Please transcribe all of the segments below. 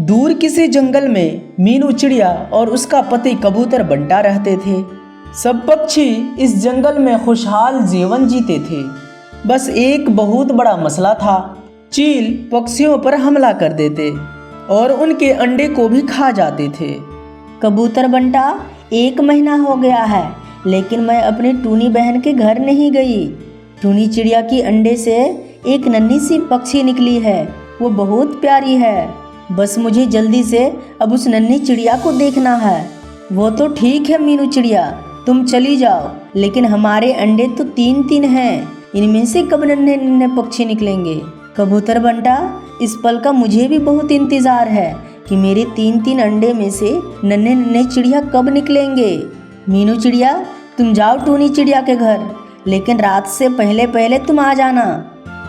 दूर किसी जंगल में मीनू चिड़िया और उसका पति कबूतर बंटा रहते थे। सब पक्षी इस जंगल में खुशहाल जीवन जीते थे। बस एक बहुत बड़ा मसला था। चील पक्षियों पर हमला कर देते और उनके अंडे को भी खा जाते थे। कबूतर बंटा, 1 महीना हो गया है, लेकिन मैं अपनी टूनी बहन के घर नहीं गई। टूनी चिड़िया की अंडे से एक नन्ही सी पक्षी निकली है, वो बहुत प्यारी है। बस मुझे जल्दी से अब उस नन्ही चिड़िया को देखना है। वो तो ठीक है मीनू चिड़िया, तुम चली जाओ, लेकिन हमारे अंडे तो 3-3 हैं, इनमें से कब नन्हे नन्हे पक्षी निकलेंगे। कबूतर बंटा, इस पल का मुझे भी बहुत इंतज़ार है कि मेरे 3-3 अंडे में से नन्हे नन्हे चिड़िया कब निकलेंगे। मीनू चिड़िया, तुम जाओ टूनी चिड़िया के घर, लेकिन रात से पहले पहले तुम आ जाना।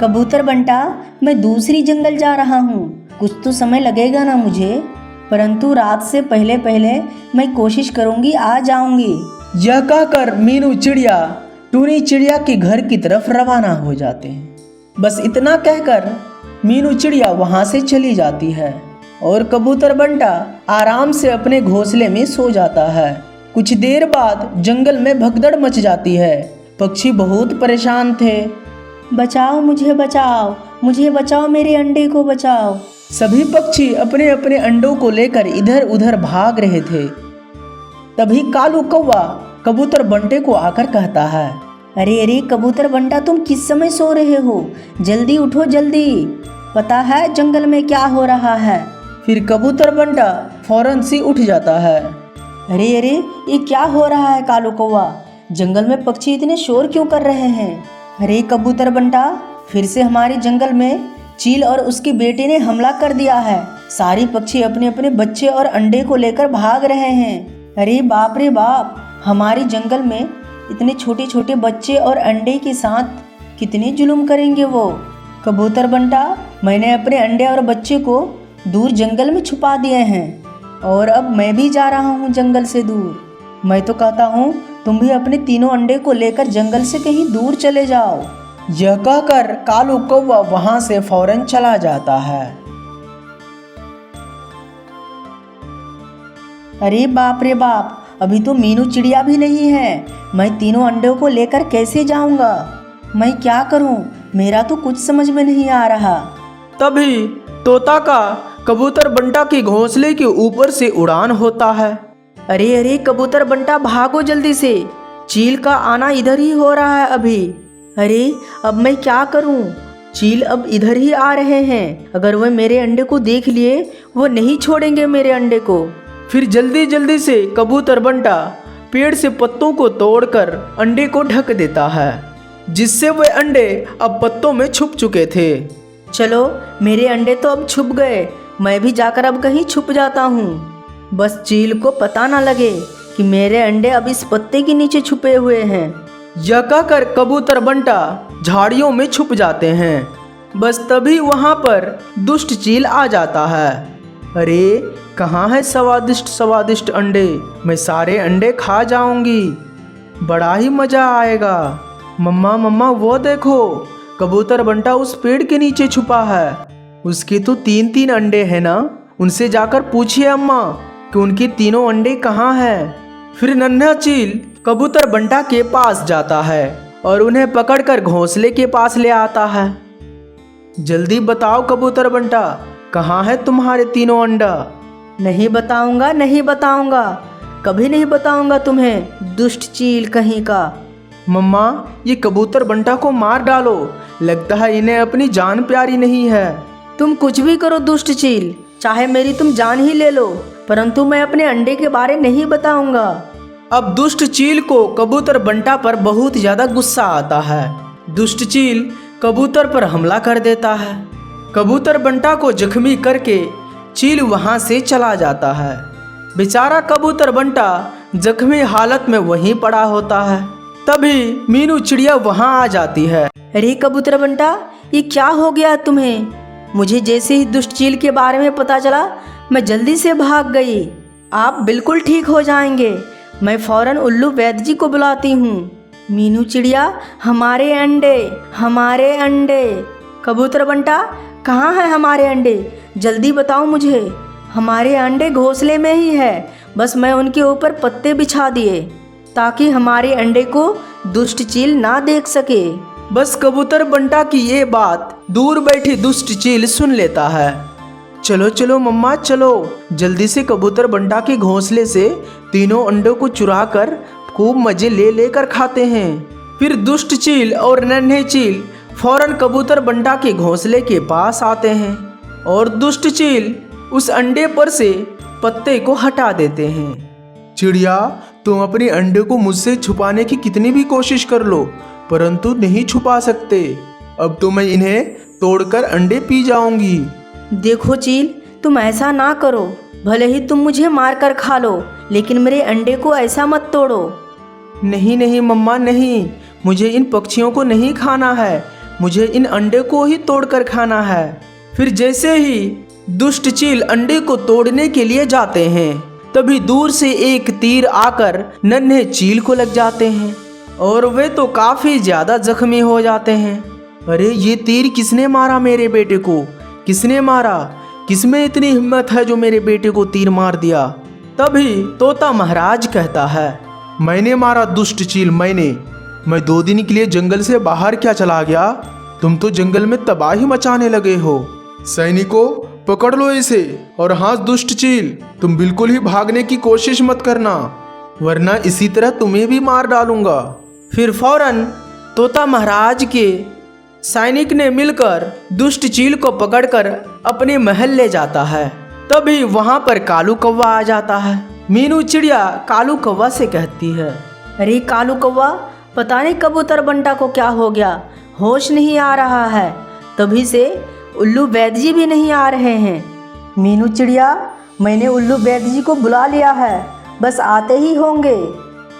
कबूतर बंटा, मैं दूसरी जंगल जा रहा हूँ, कुछ तो समय लगेगा ना मुझे, परंतु रात से पहले पहले मैं कोशिश करूँगी, आ जाऊँगी। यह कहकर मीनू चिड़िया टूनी चिड़िया के घर की तरफ रवाना हो जाते हैं। बस इतना कहकर मीनू चिड़िया वहाँ से चली जाती है और कबूतर बंटा आराम से अपने घोंसले में सो जाता है। कुछ देर बाद जंगल में भगदड़ मच जाती है। पक्षी बहुत परेशान थे। बचाओ, मुझे बचाओ, मुझे बचाओ, मेरे अंडे को बचाओ। सभी पक्षी अपने अपने अंडों को लेकर इधर उधर भाग रहे थे। तभी कालू कौवा कबूतर बंटे को आकर कहता है, अरे अरे कबूतर बंटा, तुम किस समय सो रहे हो? जल्दी उठो जल्दी, पता है जंगल में क्या हो रहा है। फिर कबूतर बंटा फौरन से उठ जाता है। अरे अरे, ये क्या हो रहा है कालू कौवा? जंगल में पक्षी इतने शोर क्यों कर रहे हैं? अरे कबूतर बंटा, फिर से हमारे जंगल में चील और उसके बेटे ने हमला कर दिया है। सारे पक्षी अपने अपने बच्चे और अंडे को लेकर भाग रहे हैं। अरे बाप रे बाप, हमारे जंगल में इतने छोटे छोटे बच्चे और अंडे के साथ कितने जुल्म करेंगे वो। कबूतर बंटा, मैंने अपने अंडे और बच्चे को दूर जंगल में छुपा दिए हैं और अब मैं भी जा रहा हूँ जंगल से दूर। मैं तो कहता हूँ तुम भी अपने तीनों अंडे को लेकर जंगल से कहीं दूर चले जाओ। यह कहकर कालू कौवा वहां से फौरन चला जाता है। अरे बाप रे बाप, अभी तो मीनू चिड़िया भी नहीं है। मैं तीनों अंडों को लेकर कैसे जाऊंगा? मैं क्या करूं? मेरा तो कुछ समझ में नहीं आ रहा। तभी तोता का कबूतर बंटा के घोंसले के ऊपर से उड़ान होता है। अरे अरे कबूतर बंटा, भागो जल्दी से, चील का आना इधर ही हो रहा है अभी। अरे अब मैं क्या करूं? चील अब इधर ही आ रहे हैं। अगर वह मेरे अंडे को देख लिए, वो नहीं छोड़ेंगे मेरे अंडे को। फिर जल्दी जल्दी से कबूतर बंटा पेड़ से पत्तों को तोड़कर अंडे को ढक देता है, जिससे वे अंडे अब पत्तों में छुप चुके थे। चलो, मेरे अंडे तो अब छुप गए, मैं भी जाकर अब कहीं छुप जाता हूँ। बस चील को पता ना लगे कि मेरे अंडे अब इस पत्ते के नीचे छुपे हुए हैं। यह कहकर कबूतर बंटा झाड़ियों में छुप जाते हैं। बस तभी वहां पर दुष्ट चील आ जाता है। अरे कहाँ है स्वादिष्ट स्वादिष्ट अंडे? मैं सारे अंडे खा जाऊंगी, बड़ा ही मजा आएगा। मम्मा मम्मा, वो देखो, कबूतर बंटा उस पेड़ के नीचे छुपा है। उसके तो 3-3 अंडे हैं ना। उनसे जाकर पूछिए अम्मा कि उनके तीनों अंडे कहाँ हैं। फिर नन्हा चील कबूतर बंटा के पास जाता है और उन्हें पकड़कर घोंसले के पास ले आता है। जल्दी बताओ कबूतर बंटा, कहाँ है तुम्हारे तीनों अंडा? नहीं बताऊंगा, नहीं बताऊंगा, कभी नहीं बताऊंगा तुम्हें, दुष्ट चील कहीं का। मम्मा, ये कबूतर बंटा को मार डालो, लगता है इन्हें अपनी जान प्यारी नहीं है। तुम कुछ भी करो दुष्ट चील, चाहे मेरी तुम जान ही ले लो, परंतु मैं अपने अंडे के बारे नहीं बताऊंगा। अब दुष्ट चील को कबूतर बंटा पर बहुत ज्यादा गुस्सा आता है। दुष्ट चील कबूतर पर हमला कर देता है। कबूतर बंटा को जख्मी करके चील वहां से चला जाता है। बेचारा कबूतर बंटा जख्मी हालत में वहीं पड़ा होता है। तभी मीनू चिड़िया वहां आ जाती है। अरे कबूतर बंटा, ये क्या हो गया तुम्हें? मुझे जैसे ही दुष्ट चील के बारे में पता चला, मैं जल्दी से भाग गई। आप बिल्कुल ठीक हो जाएंगे, मैं फौरन उल्लू वैद्य जी को बुलाती हूँ। मीनू चिड़िया, हमारे अंडे, हमारे अंडे। कबूतर बंटा, कहाँ है हमारे अंडे? जल्दी बताओ मुझे। हमारे अंडे घोंसले में ही है, बस मैं उनके ऊपर पत्ते बिछा दिए ताकि हमारे अंडे को दुष्ट चील ना देख सके। बस कबूतर बंटा की ये बात दूर बैठी दुष्ट चील सुन लेता है। चलो चलो मम्मा चलो, जल्दी से कबूतर बंटा के घोंसले से तीनों अंडों को चुरा कर खूब मजे ले लेकर खाते हैं। फिर दुष्ट चील और नन्हे चील फौरन कबूतर बंटा के घोंसले के पास आते हैं और दुष्ट चील उस अंडे पर से पत्ते को हटा देते हैं। चिड़िया, तुम अपने अंडे को मुझसे छुपाने की कितनी भी कोशिश कर लो, परंतु नहीं छुपा सकते। अब तो मैं इन्हें तोड़कर अंडे पी जाऊंगी। देखो चील, तुम ऐसा ना करो, भले ही तुम मुझे मार कर खा लो, लेकिन मेरे अंडे को ऐसा मत तोड़ो। नहीं नहीं मम्मा नहीं, मुझे इन पक्षियों को नहीं खाना है, मुझे इन अंडे को ही तोड़कर खाना है। फिर जैसे ही दुष्ट चील अंडे को तोड़ने के लिए जाते हैं, तभी दूर से एक तीर आकर नन्हे चील को लग जाते हैं और वे तो काफी ज्यादा जख्मी हो जाते हैं। अरे ये तीर किसने मारा मेरे बेटे को, किसने मारा? किसमें इतनी हिम्मत है जो मेरे बेटे को तीर मार दिया? तभी तोता महाराज कहता है, मैंने मारा दुष्ट चील, मैं 2 दिन के लिए जंगल से बाहर क्या चला गया? तुम तो जंगल में तबाही मचाने लगे हो। सैनिकों, पकड़ लो इसे। और हाँ दुष्ट चील, तुम बिल्कुल ही भागने की कोशिश मत करना, वरना इसी तरह तुम्हें भी मार डालूंगा। फिर फौरन तोता महाराज के सैनिक ने मिलकर दुष्ट चील को पकड़कर अपने महल ले जाता है। तभी वहां पर कालू कौवा आ जाता है। मीनू चिड़िया कालू कौवा से कहती है, अरे कालू कौवा, पता नहीं कबूतर बंटा को क्या हो गया, होश नहीं आ रहा है। तभी से उल्लू वैद्य जी भी नहीं आ रहे हैं। मीनू चिड़िया, मैंने उल्लू वैद्य जी को बुला लिया है, बस आते ही होंगे।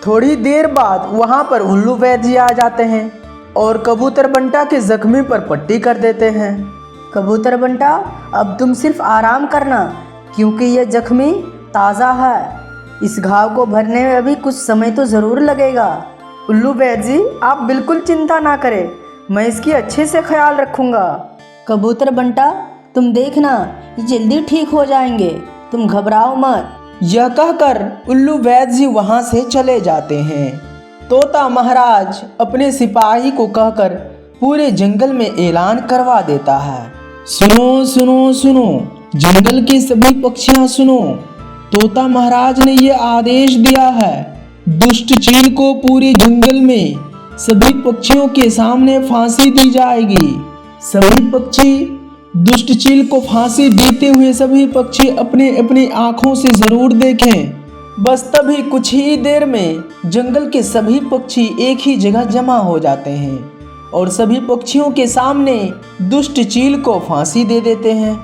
थोड़ी देर बाद वहां पर उल्लू वैद्य जी आ जाते हैं और कबूतर बंटा के जख्मी पर पट्टी कर देते हैं। कबूतर बंटा, अब तुम सिर्फ आराम करना, क्योंकि यह जख्मी ताज़ा है। इस घाव को भरने में अभी कुछ समय तो ज़रूर लगेगा। उल्लू वैद्य जी, आप बिल्कुल चिंता ना करें, मैं इसकी अच्छे से ख्याल रखूँगा। कबूतर बंटा, तुम देखना, ये जल्दी ठीक हो जाएंगे, तुम घबराओ मत। यह कहकर उल्लू वैद्य जी वहां से चले जाते हैं। तोता महाराज अपने सिपाही को कहकर पूरे जंगल में ऐलान करवा देता है, सुनो सुनो सुनो, जंगल के सभी पक्षियां सुनो, तोता महाराज ने ये आदेश दिया है, दुष्ट चील को पूरे जंगल में सभी पक्षियों के सामने फांसी दी जाएगी। सभी पक्षी दुष्ट चील को फांसी देते हुए सभी पक्षी अपने अपनी आंखों से जरूर देखें। बस तभी कुछ ही देर में जंगल के सभी पक्षी एक ही जगह जमा हो जाते हैं और सभी पक्षियों के सामने दुष्ट चील को फांसी दे देते हैं।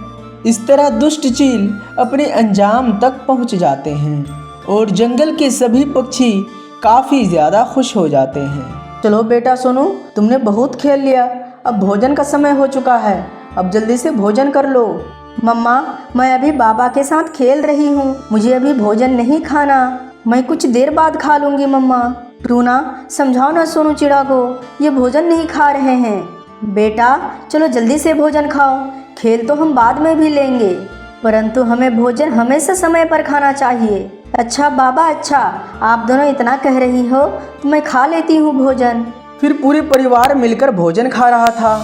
इस तरह दुष्ट चील अपने अंजाम तक पहुंच जाते हैं और जंगल के सभी पक्षी काफी ज्यादा खुश हो जाते हैं। चलो बेटा सोनू, तुमने बहुत खेल लिया, अब भोजन का समय हो चुका है, अब जल्दी से भोजन कर लो। मम्मा, मैं अभी बाबा के साथ खेल रही हूँ, मुझे अभी भोजन नहीं खाना, मैं कुछ देर बाद खा लूँगी। मम्मा, टूना समझाओ ना सोनू चिड़ा को, ये भोजन नहीं खा रहे हैं। बेटा चलो जल्दी से भोजन खाओ, खेल तो हम बाद में भी लेंगे, परंतु हमें भोजन हमेशा समय पर खाना चाहिए। अच्छा बाबा, अच्छा, आप दोनों इतना कह रही हो तो मैं खा लेती हूँ भोजन। फिर पूरे परिवार मिलकर भोजन खा रहा था,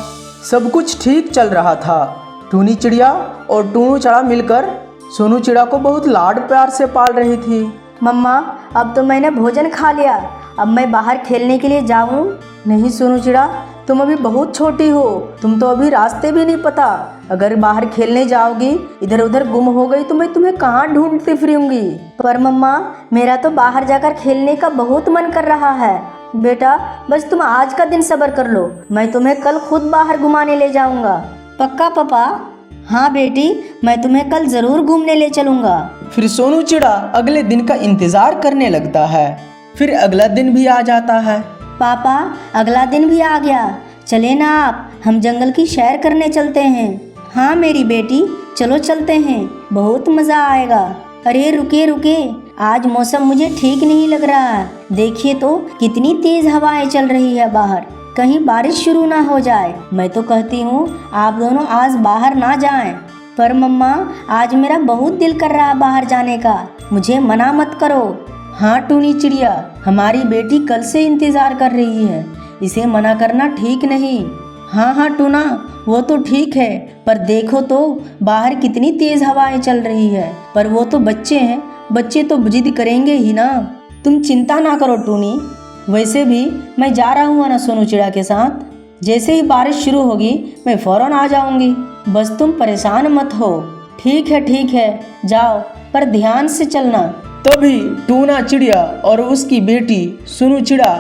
सब कुछ ठीक चल रहा था। टूनी चिड़िया और टूनू चिड़ा मिलकर सोनू चिड़ा को बहुत लाड प्यार से पाल रही थी। मम्मा, अब तो मैंने भोजन खा लिया, अब मैं बाहर खेलने के लिए जाऊं? नहीं सोनू चिड़ा, तुम अभी बहुत छोटी हो, तुम तो अभी रास्ते भी नहीं पता। अगर बाहर खेलने जाओगी, इधर उधर गुम हो गई तो मैं तुम्हें कहाँ ढूंढती फिरूंगी। पर मम्मा, मेरा तो बाहर जाकर खेलने का बहुत मन कर रहा है। बेटा बस तुम आज का दिन सब्र कर लो, मैं तुम्हें कल खुद बाहर घुमाने ले जाऊंगा। पक्का पापा? हाँ बेटी, मैं तुम्हें कल जरूर घूमने ले चलूंगा। फिर सोनू चिड़ा अगले दिन का इंतजार करने लगता है। फिर अगला दिन भी आ जाता है। पापा, अगला दिन भी आ गया, चले ना आप, हम जंगल की सैर करने चलते हैं। हाँ मेरी बेटी, चलो चलते हैं, बहुत मज़ा आएगा। अरे रुके रुके, आज मौसम मुझे ठीक नहीं लग रहा, देखिए तो कितनी तेज हवाएं चल रही है बाहर, कहीं बारिश शुरू ना हो जाए। मैं तो कहती हूँ आप दोनों आज बाहर ना जाएं। पर मम्मा आज मेरा बहुत दिल कर रहा है बाहर जाने का, मुझे मना मत करो। हाँ टूनी चिड़िया, हमारी बेटी कल से इंतज़ार कर रही है, इसे मना करना ठीक नहीं। हाँ हाँ टूना, वो तो ठीक है, पर देखो तो बाहर कितनी तेज़ हवाएं चल रही है। पर वो तो बच्चे हैं, बच्चे तो जिद करेंगे ही ना। तुम चिंता ना करो टूनी, वैसे भी मैं जा रहा हूँ ना सोनू चिड़िया के साथ। जैसे ही बारिश शुरू होगी मैं फ़ौरन आ जाऊँगी, बस तुम परेशान मत हो। ठीक है जाओ, पर ध्यान से चलना। तभी टूना चिड़िया और उसकी बेटी सुनु चिड़ा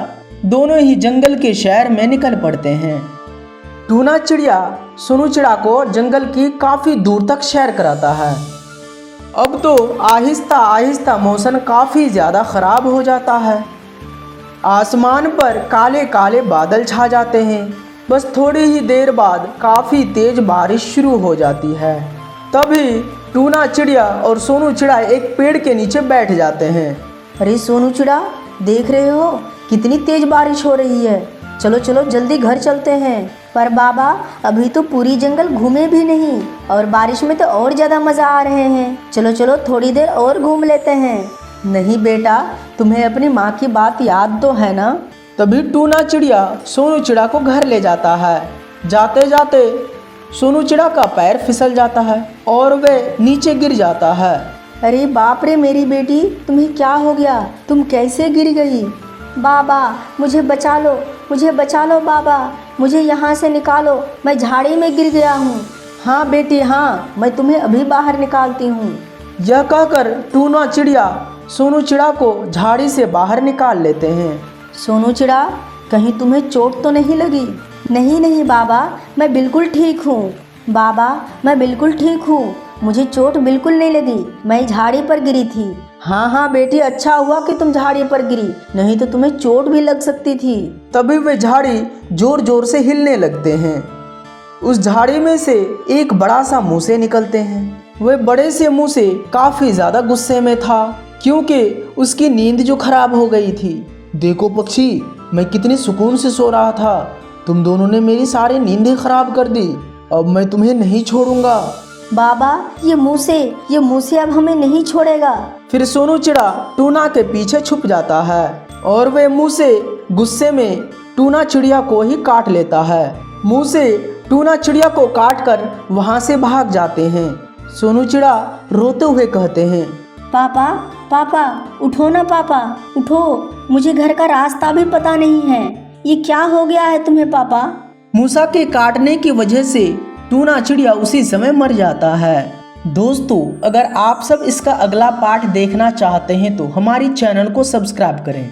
दोनों ही जंगल के शहर में निकल पड़ते हैं। टूना चिड़िया सुनु चिड़ा को जंगल की काफ़ी दूर तक सैर कराता है। अब तो आहिस्ता आहिस्ता मौसम काफ़ी ज़्यादा ख़राब हो जाता है। आसमान पर काले काले बादल छा जाते हैं। बस थोड़ी ही देर बाद काफ़ी तेज़ बारिश शुरू हो जाती है। तभी टूना चिड़िया और सोनू चिड़ा एक पेड़ के नीचे बैठ जाते हैं। अरे सोनू चिड़ा, देख रहे हो कितनी तेज बारिश हो रही है। चलो चलो जल्दी घर चलते हैं। पर बाबा अभी तो पूरी जंगल घूमे भी नहीं, और बारिश में तो और ज़्यादा मज़ा आ रहे हैं। चलो चलो थोड़ी देर और घूम लेते हैं। नहीं बेटा, तुम्हें अपनी माँ की बात याद तो है ना। तभी टूना चिड़िया सोनू चिड़ा को घर ले जाता है। जाते जाते सोनू चिड़ा का पैर फिसल जाता है और वे नीचे गिर जाता है। अरे बाप रे मेरी बेटी, तुम्हें क्या हो गया? तुम कैसे गिर गई? बाबा मुझे बचा लो बाबा, मुझे यहाँ से निकालो, मैं झाड़ी में गिर गया हूँ। हाँ बेटी हाँ, मैं तुम्हें अभी बाहर निकालती हूँ। यह कहकर टूना चिड़िया सोनू चिड़ा को झाड़ी से बाहर निकाल लेते हैं। सोनू चिड़ा, कहीं तुम्हें चोट तो नहीं लगी? नहीं बाबा, मैं बिल्कुल ठीक हूँ। बाबा मैं बिल्कुल ठीक हूँ, मुझे चोट बिल्कुल नहीं लगी, मैं झाड़ी पर गिरी थी। हाँ बेटी, अच्छा हुआ कि तुम झाड़ी पर गिरी, नहीं तो तुम्हें चोट भी लग सकती थी। तभी वे झाड़ी जोर जोर से हिलने लगते हैं। उस झाड़ी में से एक बड़ा सा मूसे निकलते हैं। वह बड़े से मूसे काफ़ी ज़्यादा गुस्से में था, क्योंकि उसकी नींद जो खराब हो गई थी। देखो पक्षी, मैं कितनी सुकून से सो रहा था, तुम दोनों ने मेरी सारी नींदें खराब कर दी। अब मैं तुम्हें नहीं छोड़ूंगा। बाबा ये मूसे अब हमें नहीं छोड़ेगा। फिर सोनू चिड़ा टूना के पीछे छुप जाता है और वे मूसे गुस्से में टूना चिड़िया को ही काट लेता है। मूसे टूना चिड़िया को काट कर वहाँ से भाग जाते हैं। सोनू चिड़ा रोते हुए कहते हैं, पापा उठो ना पापा, उठो, मुझे घर का रास्ता भी पता नहीं है। ये क्या हो गया है तुम्हें पापा? मूसा के काटने की वजह से टूना चिड़िया उसी समय मर जाता है। दोस्तों, अगर आप सब इसका अगला पार्ट देखना चाहते हैं तो हमारी चैनल को सब्सक्राइब करें।